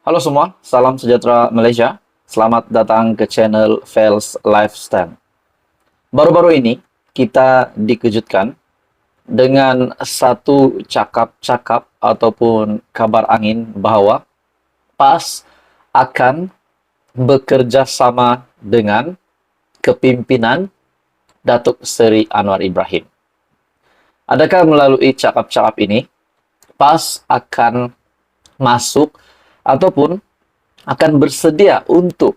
Halo semua, salam sejahtera Malaysia. Selamat datang ke channel Fels Lifestyle. Baru-baru ini kita dikejutkan dengan satu cakap-cakap ataupun kabar angin bahwa PAS akan bekerja sama dengan kepimpinan Datuk Seri Anwar Ibrahim. Adakah melalui cakap-cakap ini PAS akan masuk ataupun akan bersedia untuk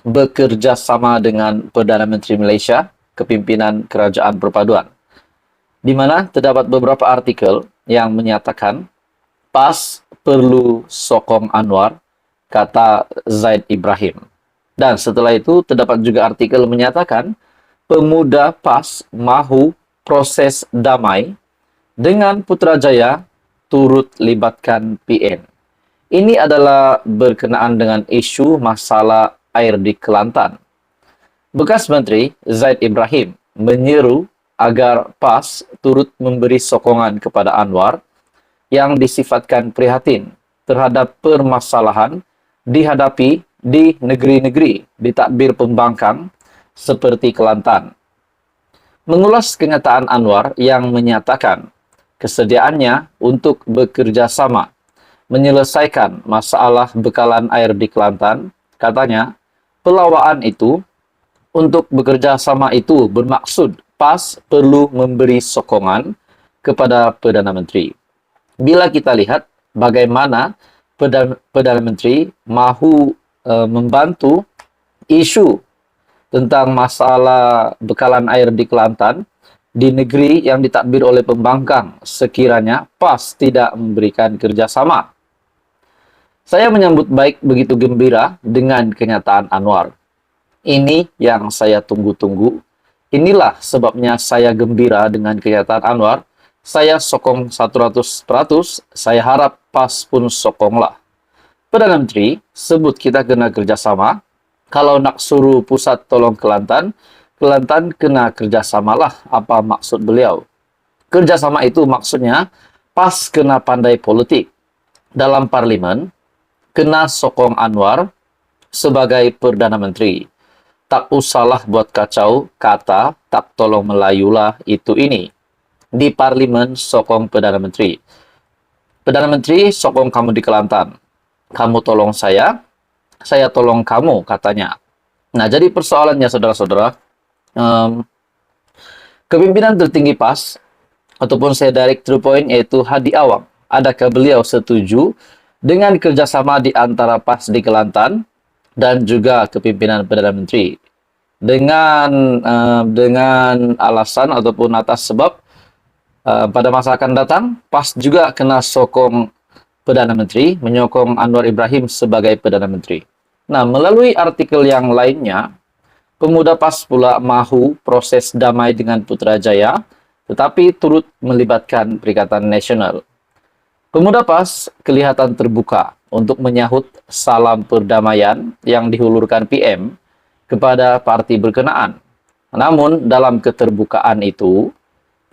bekerja sama dengan Perdana Menteri Malaysia, kepimpinan Kerajaan Perpaduan, di mana terdapat beberapa artikel yang menyatakan PAS perlu sokong Anwar, kata Zaid Ibrahim. Dan setelah itu terdapat juga artikel menyatakan pemuda PAS mahu proses damai dengan Putrajaya turut libatkan PN. Ini adalah berkenaan dengan isu masalah air di Kelantan. Bekas Menteri Zaid Ibrahim menyeru agar PAS turut memberi sokongan kepada Anwar yang disifatkan prihatin terhadap permasalahan dihadapi di negeri-negeri di takbir pembangkang seperti Kelantan. Mengulas kenyataan Anwar yang menyatakan kesediaannya untuk bekerja sama menyelesaikan masalah bekalan air di Kelantan, katanya, pelawaan itu untuk bekerja sama itu bermaksud PAS perlu memberi sokongan kepada Perdana Menteri. Bila kita lihat bagaimana Perdana Menteri mahu membantu isu tentang masalah bekalan air di Kelantan di negeri yang ditadbir oleh pembangkang, sekiranya PAS tidak memberikan kerjasama. Saya menyambut baik begitu gembira dengan kenyataan Anwar. Ini yang saya tunggu-tunggu. Inilah sebabnya saya gembira dengan kenyataan Anwar. Saya sokong 100%, saya harap PAS pun sokonglah. Perdana Menteri sebut kita kena kerjasama. Kalau nak suruh pusat tolong Kelantan, Kelantan kena kerjasamalah. Apa maksud beliau? Kerjasama itu maksudnya PAS kena pandai politik. Dalam parlimen, kena sokong Anwar sebagai Perdana Menteri. Tak usahlah buat kacau, kata tak tolong Melayulah itu ini. Di parlimen sokong Perdana Menteri. Perdana Menteri sokong kamu di Kelantan. Kamu tolong saya tolong kamu, katanya. Nah, jadi persoalannya saudara-saudara, kepimpinan tertinggi PAS, ataupun saya direct to the point, yaitu Hadi Awang. Adakah beliau setuju dengan kerjasama di antara PAS di Kelantan dan juga kepimpinan Perdana Menteri dengan alasan ataupun atas sebab pada masa akan datang PAS juga kena sokong Perdana Menteri, menyokong Anwar Ibrahim sebagai Perdana Menteri. Nah, melalui artikel yang lainnya, pemuda PAS pula mahu proses damai dengan Putrajaya, tetapi turut melibatkan Perikatan Nasional. Pemuda PAS kelihatan terbuka untuk menyahut salam perdamaian yang dihulurkan PM kepada parti berkenaan. Namun, dalam keterbukaan itu,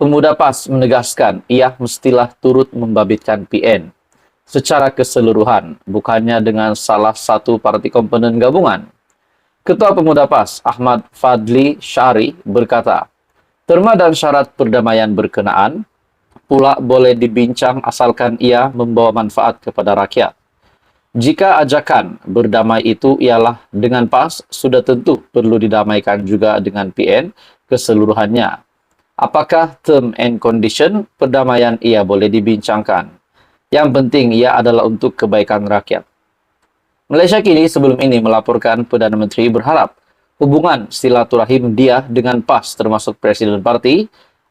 pemuda PAS menegaskan ia mestilah turut membabitkan PN secara keseluruhan, bukannya dengan salah satu parti komponen gabungan. Ketua Pemuda PAS, Ahmad Fadli Syari, berkata, terma dan syarat perdamaian berkenaan pula boleh dibincang asalkan ia membawa manfaat kepada rakyat. Jika ajakan berdamai itu ialah dengan PAS, sudah tentu perlu didamaikan juga dengan PN keseluruhannya. Apakah term and condition perdamaian ia boleh dibincangkan? Yang penting ia adalah untuk kebaikan rakyat. Malaysia kini sebelum ini melaporkan Perdana Menteri berharap hubungan silaturahim dia dengan PAS termasuk Presiden Parti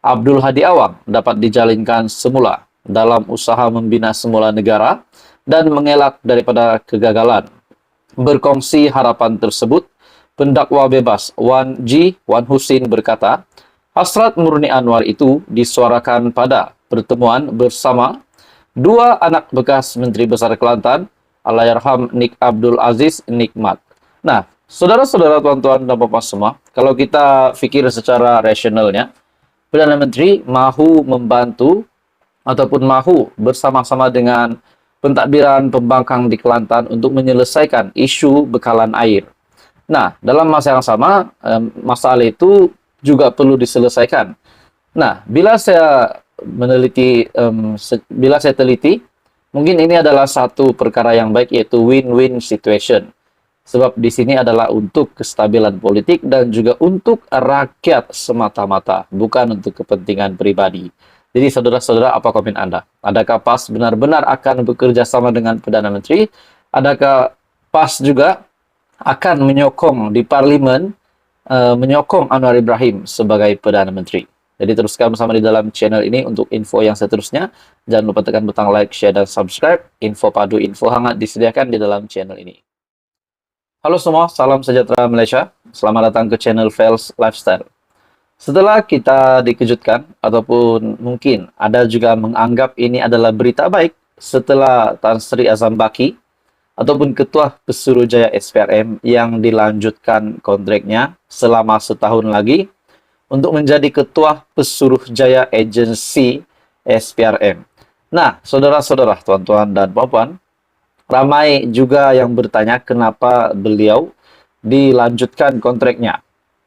Abdul Hadi Awang dapat dijalinkan semula dalam usaha membina semula negara dan mengelak daripada kegagalan. Berkongsi harapan tersebut, pendakwa bebas Wan Husin berkata, hasrat murni Anwar itu disuarakan pada pertemuan bersama dua anak bekas Menteri Besar Kelantan, Allahyarham Nik Abdul Aziz Nikmat. Nah, saudara-saudara, tuan-tuan dan bapak semua, kalau kita fikir secara rasionalnya, Perdana Menteri mahu membantu ataupun mahu bersama-sama dengan pentadbiran pembangkang di Kelantan untuk menyelesaikan isu bekalan air. Nah, dalam masa yang sama, masalah itu juga perlu diselesaikan. Nah, bila saya teliti, mungkin ini adalah satu perkara yang baik, yaitu win-win situation. Sebab di sini adalah untuk kestabilan politik dan juga untuk rakyat semata-mata, bukan untuk kepentingan pribadi. Jadi saudara-saudara, apa komen Anda? Adakah PAS benar-benar akan bekerja sama dengan Perdana Menteri? Adakah PAS juga akan menyokong di parlimen, menyokong Anwar Ibrahim sebagai Perdana Menteri? Jadi teruskan bersama di dalam channel ini untuk info yang seterusnya. Jangan lupa tekan butang like, share, dan subscribe. Info padu, info hangat disediakan di dalam channel ini. Halo semua, salam sejahtera Malaysia. Selamat datang ke channel Fels Lifestyle. Setelah kita dikejutkan, ataupun mungkin ada juga menganggap ini adalah berita baik setelah Tan Sri Azam Baki, ataupun Ketua Pesuruhjaya SPRM yang dilanjutkan kontraknya selama setahun lagi untuk menjadi Ketua Pesuruhjaya Agensi SPRM. Nah, saudara-saudara, tuan-tuan dan puan-puan, ramai juga yang bertanya kenapa beliau dilanjutkan kontraknya.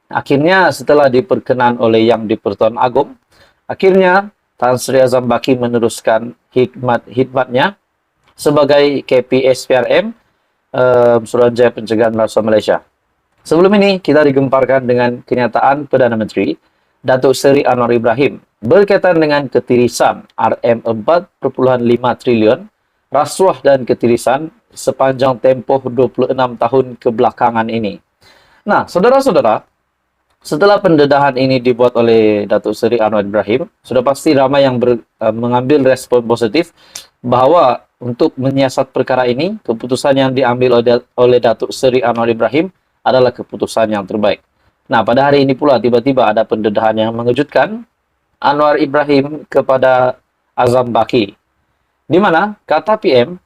Akhirnya setelah diperkenan oleh Yang di-Pertuan Agong, akhirnya Tan Sri Azam Baki meneruskan hikmatnya sebagai KP SPRM, Suruhanjaya Pencegahan Rasuah Malaysia. Sebelum ini kita digemparkan dengan kenyataan Perdana Menteri Datuk Seri Anwar Ibrahim berkaitan dengan ketirisan RM4.5 triliun rasuah dan ketirisan sepanjang tempoh 26 tahun kebelakangan ini. Nah, saudara-saudara, setelah pendedahan ini dibuat oleh Datuk Seri Anwar Ibrahim, sudah pasti ramai yang mengambil respon positif bahwa untuk menyiasat perkara ini, keputusan yang diambil oleh Datuk Seri Anwar Ibrahim adalah keputusan yang terbaik. Nah, pada hari ini pula tiba-tiba ada pendedahan yang mengejutkan Anwar Ibrahim kepada Azam Baki, di mana kata PM,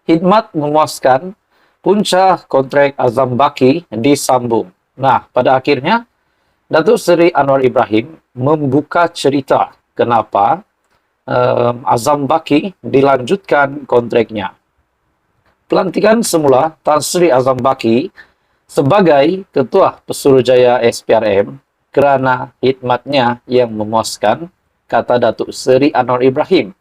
khidmat memuaskan, punca kontrak Azam Baki disambung. Nah, pada akhirnya, Datuk Seri Anwar Ibrahim membuka cerita kenapa Azam Baki dilanjutkan kontraknya. Pelantikan semula Tan Sri Azam Baki sebagai Ketua Pesuruhjaya SPRM kerana khidmatnya yang memuaskan, kata Datuk Seri Anwar Ibrahim.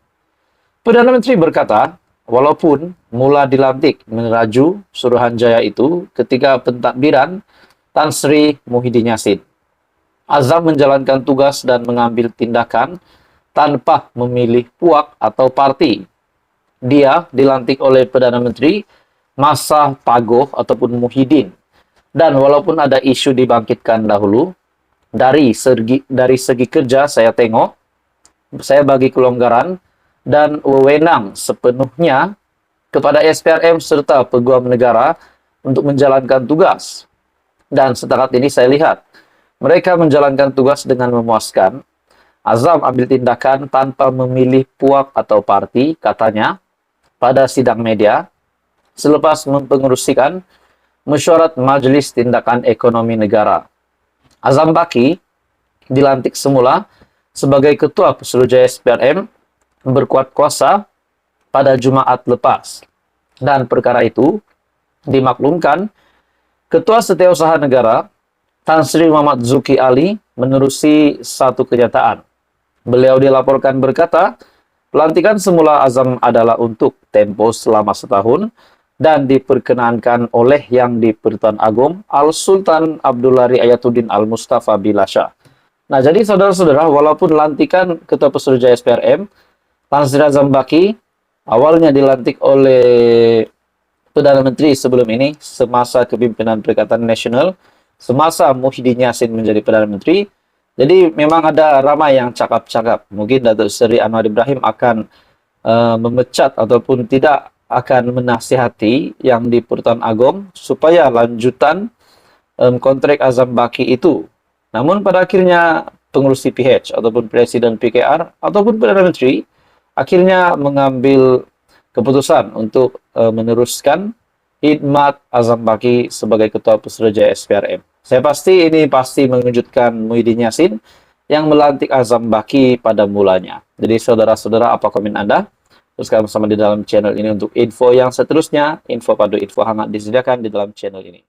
Perdana Menteri berkata, walaupun mula dilantik meneraju Suruhanjaya itu ketika pentadbiran Tan Sri Muhyiddin Yassin, Azam menjalankan tugas dan mengambil tindakan tanpa memilih puak atau parti. Dia dilantik oleh Perdana Menteri masa Pagoh ataupun Muhyiddin. Dan walaupun ada isu dibangkitkan dahulu, dari segi kerja saya tengok, saya bagi kelonggaran dan wewenang sepenuhnya kepada SPRM serta peguam negara untuk menjalankan tugas. Dan setakat ini saya lihat, mereka menjalankan tugas dengan memuaskan. Azam ambil tindakan tanpa memilih puak atau parti, katanya, pada sidang media, selepas mempengerusikan mesyuarat Majlis Tindakan Ekonomi Negara. Azam Baki dilantik semula sebagai Ketua Pesuruhjaya SPRM berkuat kuasa pada Jumaat lepas. Dan perkara itu dimaklumkan Ketua Setiausaha Negara Tan Sri Muhammad Zuki Ali menerusi satu kenyataan. Beliau dilaporkan berkata, pelantikan semula Azam adalah untuk tempo selama setahun dan diperkenankan oleh Yang di-Pertuan Agong Al-Sultan Abdullari Ayatuddin Al-Mustafa Bilasha. Nah, jadi saudara-saudara, walaupun lantikan Ketua Pesuruhjaya SPRM Tan Sri Azam Baki awalnya dilantik oleh Perdana Menteri sebelum ini semasa kepimpinan Perikatan Nasional, semasa Muhyiddin Yassin menjadi Perdana Menteri. Jadi memang ada ramai yang cakap-cakap mungkin Datuk Seri Anwar Ibrahim akan memecat ataupun tidak akan menasihati Yang di-Pertuan Agong supaya lanjutan kontrak Azam Baki itu. Namun pada akhirnya pengurus CPH ataupun Presiden PKR ataupun Perdana Menteri akhirnya mengambil keputusan untuk meneruskan khidmat Azam Baki sebagai Ketua Pesuruhjaya SPRM. Saya pasti ini mengejutkan Muhyiddin Yassin yang melantik Azam Baki pada mulanya. Jadi saudara-saudara, apa komen Anda? Teruskan bersama di dalam channel ini untuk info yang seterusnya. Info padu, info hangat disediakan di dalam channel ini.